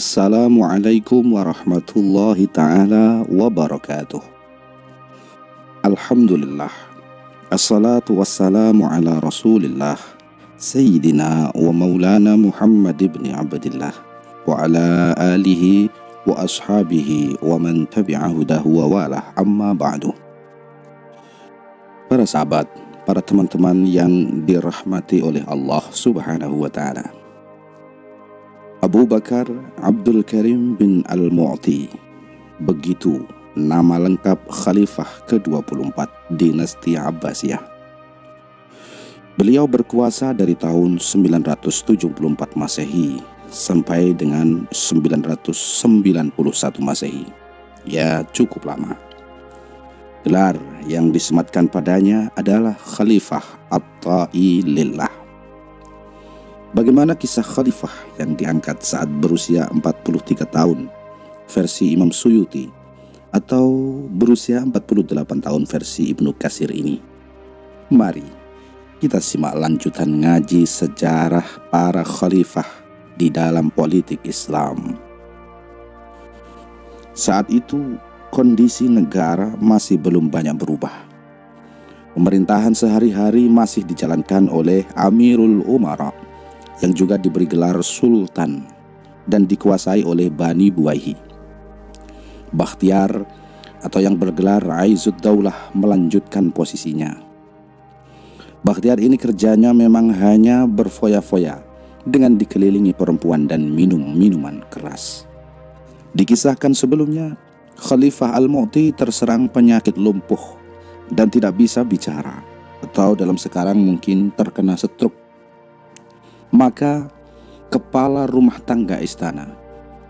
Assalamualaikum warahmatullahi ta'ala wabarakatuh. Alhamdulillah. Assalatu wassalamu ala rasulillah Sayyidina wa maulana Muhammad ibn Abdillah wa ala alihi wa ashabihi wa man tabi'ahudahu wa walah, amma ba'du. Para sahabat, para teman-teman yang dirahmati oleh Allah subhanahu wa ta'ala, Abu Bakar Abdul Karim bin Al-Mu'ti, begitu nama lengkap Khalifah ke-24 dinasti Abbasiyah. Beliau berkuasa dari tahun 974 Masehi sampai dengan 991 Masehi. Ya, cukup lama. Gelar yang disematkan padanya adalah Khalifah At-Ta'i Lillah. Bagaimana kisah khalifah yang diangkat saat berusia 43 tahun versi Imam Suyuti atau berusia 48 tahun versi Ibnu Katsir ini? Mari kita simak lanjutan ngaji sejarah para khalifah di dalam politik Islam. Saat itu kondisi negara masih belum banyak berubah. Pemerintahan sehari-hari masih dijalankan oleh Amirul Umara yang juga diberi gelar Sultan dan dikuasai oleh Bani Buwaihi. Bakhtiar atau yang bergelar Aizud Daulah melanjutkan posisinya. Bakhtiar ini kerjanya memang hanya berfoya-foya dengan dikelilingi perempuan dan minum minuman keras. Dikisahkan sebelumnya, Khalifah Al-Mu'ti terserang penyakit lumpuh dan tidak bisa bicara, atau dalam sekarang mungkin terkena stroke. Maka kepala rumah tangga istana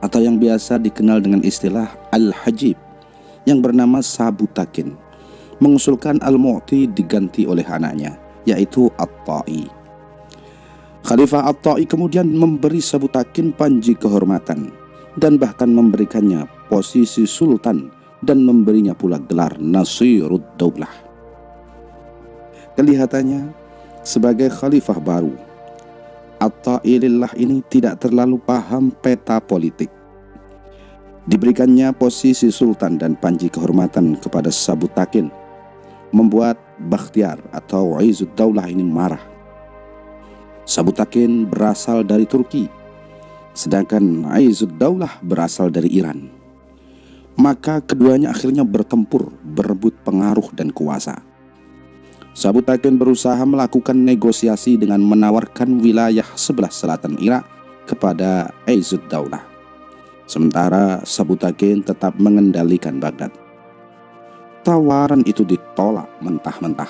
atau yang biasa dikenal dengan istilah Al-Hajib yang bernama Sabutakin mengusulkan Al-Mu'ti diganti oleh anaknya, yaitu At-Ta'i. Khalifah At-Ta'i kemudian memberi Sabutakin panji kehormatan dan bahkan memberikannya posisi sultan dan memberinya pula gelar Nasirud Daulah. Kelihatannya sebagai khalifah baru, At-Ta'i Lillah ini tidak terlalu paham peta politik. Diberikannya posisi sultan dan panji kehormatan kepada Sabutakin membuat Bakhtiar atau Aizud Daulah ini marah. Sabutakin berasal dari Turki, sedangkan Aizud Daulah berasal dari Iran. Maka keduanya akhirnya bertempur, berebut pengaruh dan kuasa. Sabutakin berusaha melakukan negosiasi dengan menawarkan wilayah sebelah selatan Irak kepada Aizud Daulah. Sementara Sabutakin tetap mengendalikan Baghdad. Tawaran itu ditolak mentah-mentah.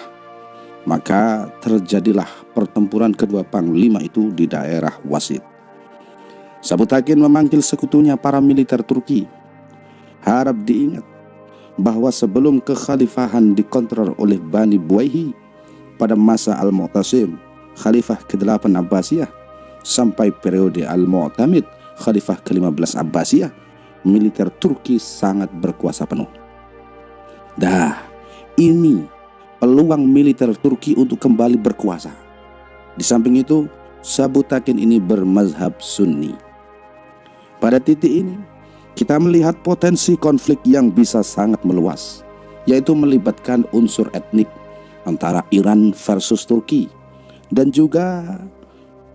Maka terjadilah pertempuran kedua panglima itu di daerah Wasit. Sabutakin memanggil sekutunya para militer Turki. Harap diingat bahwa sebelum kekhalifahan dikontrol oleh Bani Buwaihi pada masa Al-Mu'tasim, Khalifah ke-8 Abbasiyah, sampai periode Al-Mu'tamid, Khalifah ke-15 Abbasiyah, militer Turki sangat berkuasa penuh. Ini peluang militer Turki untuk kembali berkuasa. Di samping itu, Sabutakin ini bermazhab Sunni. Pada titik ini, kita melihat potensi konflik yang bisa sangat meluas, yaitu melibatkan unsur etnik antara Iran versus Turki dan juga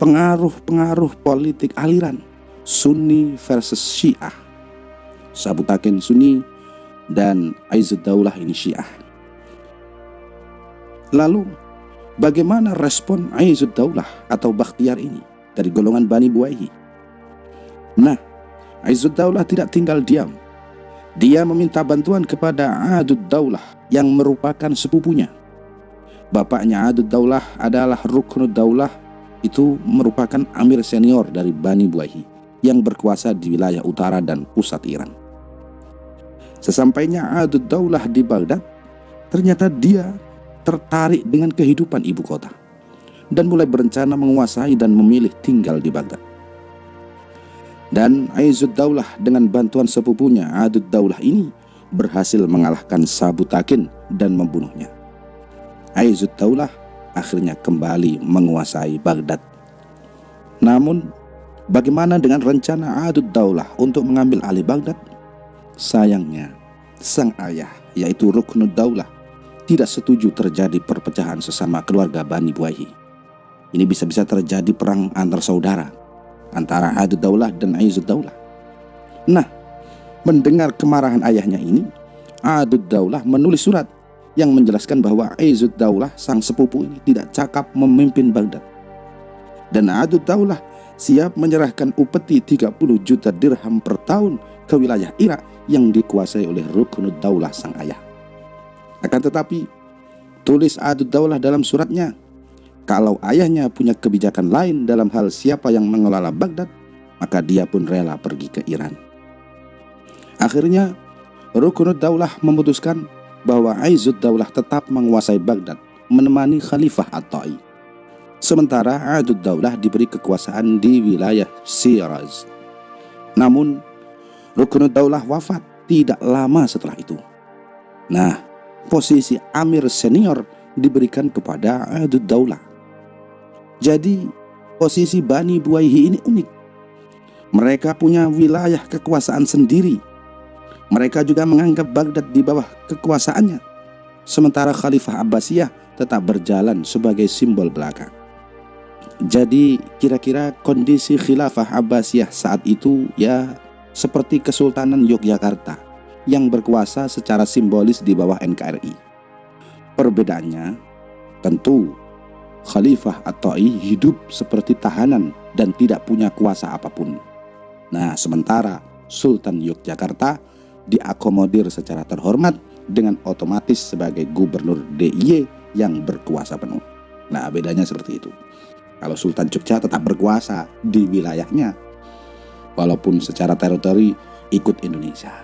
pengaruh-pengaruh politik aliran Sunni versus Syiah. Sabutakin Sunni dan Aizud Daulah ini Syiah. Lalu bagaimana respon Aizud Daulah atau Bakhtiar ini dari golongan Bani Buwaihi? Aizud Daulah tidak tinggal diam. Dia meminta bantuan kepada Adud Daulah yang merupakan sepupunya. Bapaknya Adud Daulah adalah Ruknud Daulah, itu merupakan amir senior dari Bani Buwaihi yang berkuasa di wilayah utara dan pusat Iran. Sesampainya Adud Daulah di Baghdad, ternyata dia tertarik dengan kehidupan ibu kota dan mulai berencana menguasai dan memilih tinggal di Baghdad. Dan Aizud Daulah dengan bantuan sepupunya Adud Daulah ini berhasil mengalahkan Sabutakin dan membunuhnya. Aizud Daulah akhirnya kembali menguasai Baghdad. Namun Bagaimana dengan rencana Adud Daulah untuk mengambil alih Baghdad? Sayangnya, sang ayah yaitu Ruknud Daulah tidak setuju terjadi perpecahan sesama keluarga Bani Buwaihi. Ini bisa-bisa terjadi perang antar saudara antara Adud Daulah dan Aizud Daulah. Nah, mendengar kemarahan ayahnya ini, Adud Daulah menulis surat yang menjelaskan bahwa Aizud Daulah sang sepupu ini tidak cakap memimpin Baghdad. Dan Adud Daulah siap menyerahkan upeti 30 juta dirham per tahun ke wilayah Irak yang dikuasai oleh Ruknud Daulah sang ayah. Akan tetapi, tulis Adud Daulah dalam suratnya, kalau ayahnya punya kebijakan lain dalam hal siapa yang mengelola Baghdad, maka dia pun rela pergi ke Iran. Akhirnya, Ruknud Daulah memutuskan bahwa Aizud Daulah tetap menguasai Baghdad, menemani Khalifah At-Ta'i. Sementara Adud Daulah diberi kekuasaan di wilayah Shiraz. Namun, Ruknud Daulah wafat tidak lama setelah itu. Nah, posisi Amir senior diberikan kepada Adud Daulah. Jadi, posisi Bani Buwaihi ini unik. Mereka punya wilayah kekuasaan sendiri. Mereka juga menganggap Baghdad di bawah kekuasaannya. Sementara Khalifah Abbasiyah tetap berjalan sebagai simbol belaka. Jadi kira-kira kondisi Khilafah Abbasiyah saat itu ya seperti Kesultanan Yogyakarta yang berkuasa secara simbolis di bawah NKRI. Perbedaannya tentu Khalifah At-Ta'i hidup seperti tahanan dan tidak punya kuasa apapun. Nah, sementara Sultan Yogyakarta diakomodir secara terhormat dengan otomatis sebagai gubernur DIY yang berkuasa penuh. Nah, bedanya seperti itu. Kalau Sultan Jogja tetap berkuasa di wilayahnya, walaupun secara teritori ikut Indonesia.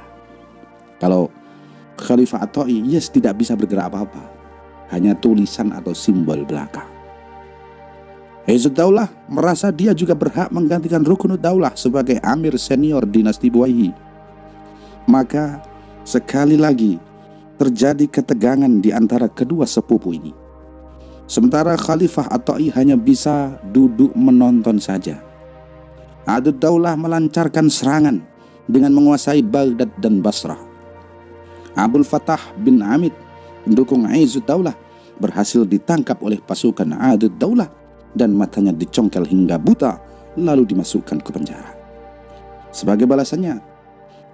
Kalau Khalifah At-Ta'i tidak bisa bergerak apa-apa, hanya tulisan atau simbol belaka. Aizud Daulah merasa dia juga berhak menggantikan Ruknud Daulah sebagai Amir senior dinasti Buwaihi. Maka sekali lagi terjadi ketegangan di antara kedua sepupu ini. Sementara Khalifah At-Ta'i hanya bisa duduk menonton saja. Adud Daulah melancarkan serangan dengan menguasai Baghdad dan Basrah. Abul Fattah bin Hamid, pendukung Aizud Daulah, berhasil ditangkap oleh pasukan Adud Daulah dan matanya dicongkel hingga buta, lalu dimasukkan ke penjara. Sebagai balasannya,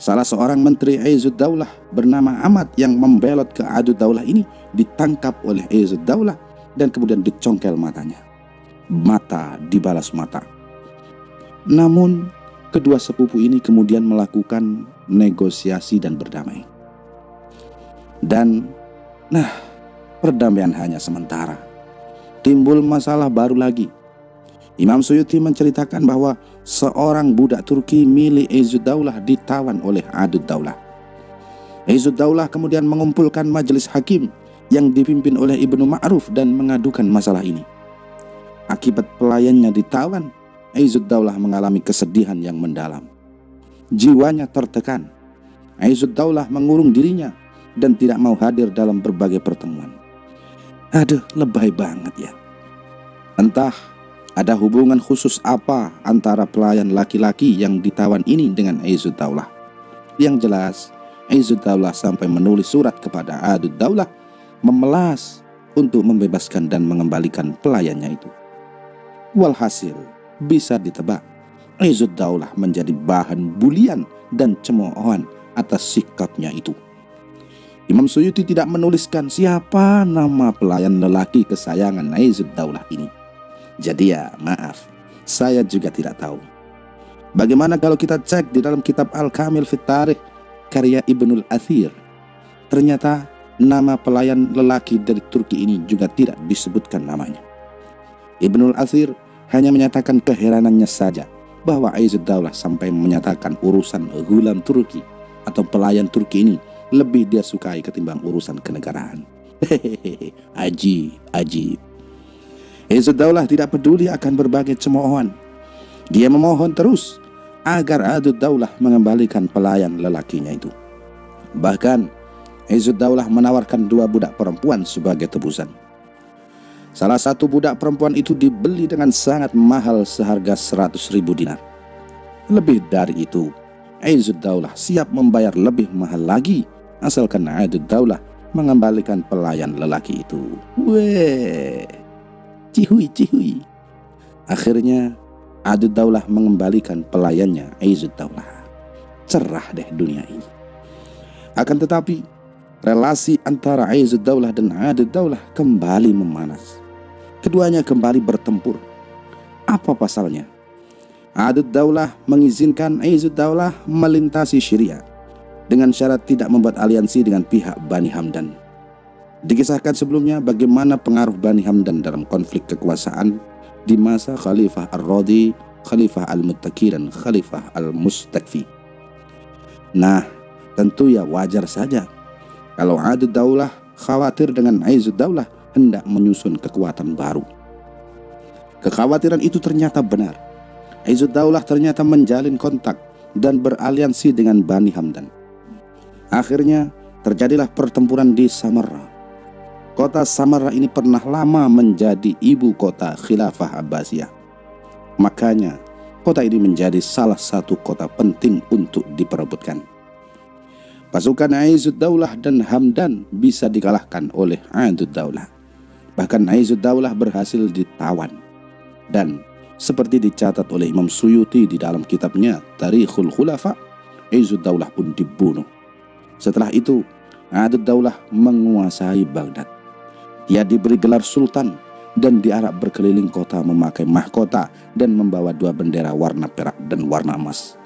salah seorang menteri Aizud Daulah bernama Ahmad yang membelot ke Adud Daulah ini ditangkap oleh Aizud Daulah dan kemudian dicongkel matanya. Mata dibalas mata. Namun, kedua sepupu ini kemudian melakukan negosiasi dan berdamai. Dan, perdamaian hanya sementara. Timbul masalah baru lagi. Imam Suyuti menceritakan bahwa seorang budak Turki milik Aizud Daulah ditawan oleh Adud Daulah. Aizud Daulah kemudian mengumpulkan majelis hakim yang dipimpin oleh Ibnu Ma'ruf dan mengadukan masalah ini. Akibat pelayannya ditawan, Aizud Daulah mengalami kesedihan yang mendalam. Jiwanya tertekan. Aizud Daulah mengurung dirinya dan tidak mau hadir dalam berbagai pertemuan. Aduh, lebay banget ya. Entah ada hubungan khusus apa antara pelayan laki-laki yang ditawan ini dengan Aizud Daulah. Yang jelas, Aizud Daulah sampai menulis surat kepada Adud Daulah memelas untuk membebaskan dan mengembalikan pelayannya itu. Walhasil, bisa ditebak, Aizud Daulah menjadi bahan bulian dan cemoohan atas sikapnya itu. Imam Suyuti tidak menuliskan siapa nama pelayan lelaki kesayangan Aizud Daulah ini. Jadi ya maaf, saya juga tidak tahu. Bagaimana kalau kita cek di dalam kitab Al-Kamil Fit Tarikh karya Ibnul Athir? Ternyata nama pelayan lelaki dari Turki ini juga tidak disebutkan namanya. Ibnul Athir hanya menyatakan keheranannya saja bahwa Aizud Daulah sampai menyatakan urusan ghulam Turki atau pelayan Turki ini lebih dia sukai ketimbang urusan kenegaraan. Hehehe, ajib. Aizud Daulah tidak peduli akan berbagai cemoohan. Dia memohon terus agar Adud Daulah mengembalikan pelayan lelakinya itu. Bahkan Aizud Daulah menawarkan 2 budak perempuan sebagai tebusan. Salah satu budak perempuan itu dibeli dengan sangat mahal seharga 100.000 dinar. Lebih dari itu, Izzuddaulah siap membayar lebih mahal lagi asalkan Izzuddaulah mengembalikan pelayan lelaki itu. Weh, cihui. Akhirnya Izzuddaulah mengembalikan pelayannya Izzuddaulah. Cerah deh dunia ini. Akan tetapi relasi antara Izzuddaulah dan Izzuddaulah kembali memanas. Keduanya kembali bertempur. Apa pasalnya? Izzuddaulah mengizinkan Izzuddaulah melintasi Syria dengan syarat tidak membuat aliansi dengan pihak Bani Hamdan. Dikisahkan sebelumnya bagaimana pengaruh Bani Hamdan dalam konflik kekuasaan di masa Khalifah Ar-Radi, Khalifah Al-Muttaqi, dan Khalifah Al-Mustakfi. Nah, tentu ya wajar saja kalau Izzuddaulah khawatir dengan Izzuddaulah hendak menyusun kekuatan baru. Kekhawatiran itu ternyata benar. Izzuddaulah ternyata menjalin kontak dan beraliansi dengan Bani Hamdan. Akhirnya terjadilah pertempuran di Samarra. Kota Samarra ini pernah lama menjadi ibu kota Khilafah Abbasiyah. Makanya kota ini menjadi salah satu kota penting untuk diperebutkan. Pasukan Izzuddaulah dan Hamdan bisa dikalahkan oleh Izzuddaulah. Bahkan Izzuddaulah berhasil ditawan. Dan seperti dicatat oleh Imam Suyuti di dalam kitabnya Tarikhul Khulafa, Izzuddaulah pun dibunuh. Setelah itu Izzuddaulah menguasai Baghdad. Dia diberi gelar sultan dan diarak berkeliling kota memakai mahkota dan membawa dua bendera warna perak dan warna emas.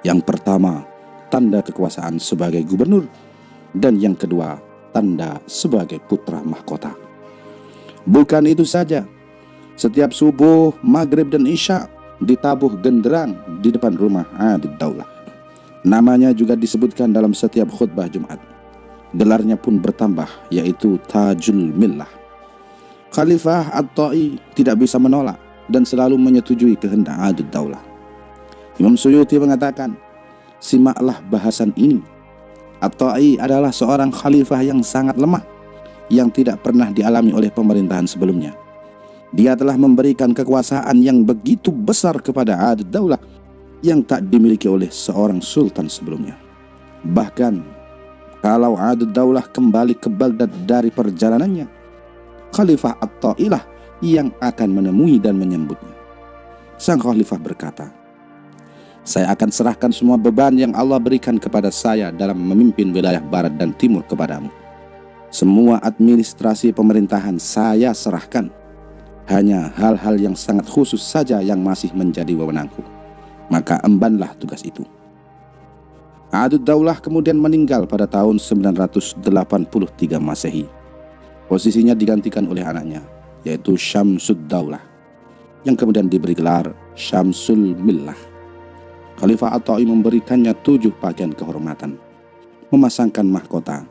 Yang pertama, tanda kekuasaan sebagai gubernur, dan yang kedua, tanda sebagai putra mahkota. Bukan itu saja, setiap subuh, maghrib, dan isya ditabuh genderang di depan rumah Izzuddaulah. Namanya juga disebutkan dalam setiap khutbah Jumat. Gelarnya pun bertambah, yaitu Tajul Millah. Khalifah At-Ta'i tidak bisa menolak dan selalu menyetujui kehendak Izzuddaulah. Imam Suyuti mengatakan, simaklah bahasan ini. At-Ta'i adalah seorang khalifah yang sangat lemah, yang tidak pernah dialami oleh pemerintahan sebelumnya. Dia telah memberikan kekuasaan yang begitu besar kepada Izzuddaulah yang tak dimiliki oleh seorang sultan sebelumnya. Bahkan kalau Izzuddaulah kembali ke Baghdad dari perjalanannya, Khalifah At-Ta'i lah yang akan menemui dan menyambutnya. Sang khalifah berkata, saya akan serahkan semua beban yang Allah berikan kepada saya dalam memimpin wilayah barat dan timur kepadamu. Semua administrasi pemerintahan saya serahkan. Hanya hal-hal yang sangat khusus saja yang masih menjadi wewenangku. Maka embanlah tugas itu. Izzuddaulah kemudian meninggal pada tahun 983 Masehi. Posisinya digantikan oleh anaknya, yaitu Syamsuddaulah, yang kemudian diberi gelar Syamsul Millah. Khalifah At-Ta'i memberikannya 7 pakaian kehormatan, memasangkan mahkota,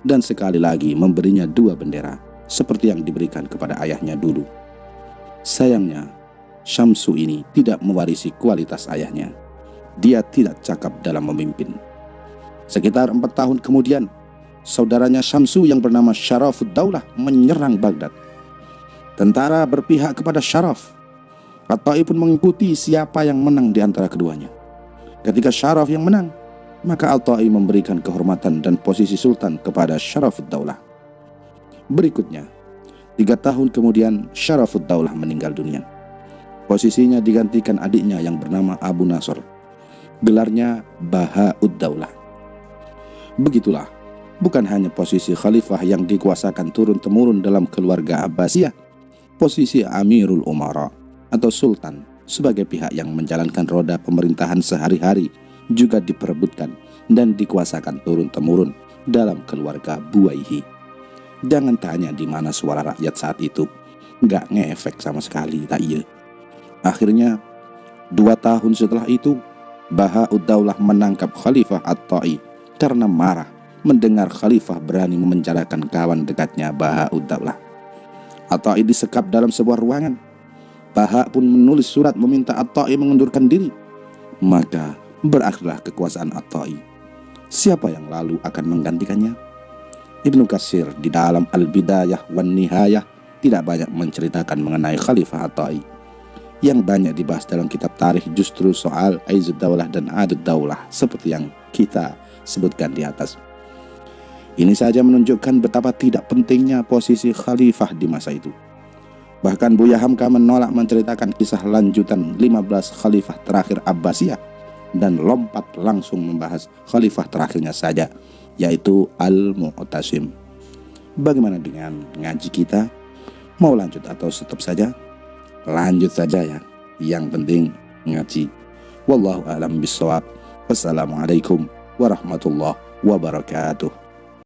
dan sekali lagi memberinya 2 bendera, seperti yang diberikan kepada ayahnya dulu. Sayangnya, Syamsu ini tidak mewarisi kualitas ayahnya. Dia tidak cakap dalam memimpin. Sekitar 4 tahun kemudian, saudaranya Syamsu yang bernama Syarafuddaulah menyerang Baghdad. Tentara berpihak kepada Syaraf. At-Ta'i pun mengikuti siapa yang menang di antara keduanya. Ketika Syaraf yang menang, maka At-Ta'i memberikan kehormatan dan posisi sultan kepada Syarafuddaulah. Berikutnya, 3 tahun kemudian Syarafuddaulah meninggal dunia. Posisinya digantikan adiknya yang bernama Abu Nasr. Gelarnya Bahauddaulah. Begitulah, bukan hanya posisi khalifah yang dikuasakan turun-temurun dalam keluarga Abbasiyah, posisi Amirul Umara atau sultan sebagai pihak yang menjalankan roda pemerintahan sehari-hari juga diperebutkan dan dikuasakan turun-temurun dalam keluarga Buwaihi. Jangan tanya di mana suara rakyat saat itu, nggak ngefek sama sekali, tak iya. Akhirnya 2 tahun setelah itu, Bahauddaulah menangkap Khalifah At-Ta'i karena marah mendengar khalifah berani memenjarakan kawan dekatnya Bahauddaulah. At-Ta'i disekap dalam sebuah ruangan. Baha pun menulis surat meminta At-Ta'i mengundurkan diri. Maka berakhirlah kekuasaan At-Ta'i. Siapa yang lalu akan menggantikannya? Ibnu Katsir di dalam Al-Bidayah wan Nihayah tidak banyak menceritakan mengenai Khalifah At-Ta'i. yang banyak dibahas dalam kitab tarikh justru soal Aizud Daulah dan Adud Daulah seperti yang kita sebutkan di atas. Ini saja menunjukkan betapa tidak pentingnya posisi khalifah di masa itu. Bahkan Buya Hamka menolak menceritakan kisah lanjutan 15 khalifah terakhir Abbasiyah dan lompat langsung membahas khalifah terakhirnya saja, yaitu Al-Mu'tasim. Bagaimana dengan ngaji kita? Mau lanjut atau stop saja? Lanjut saja ya. Yang penting ngaji. Wallahu a'lam bishawab. Wassalamualaikum warahmatullahi wabarakatuh.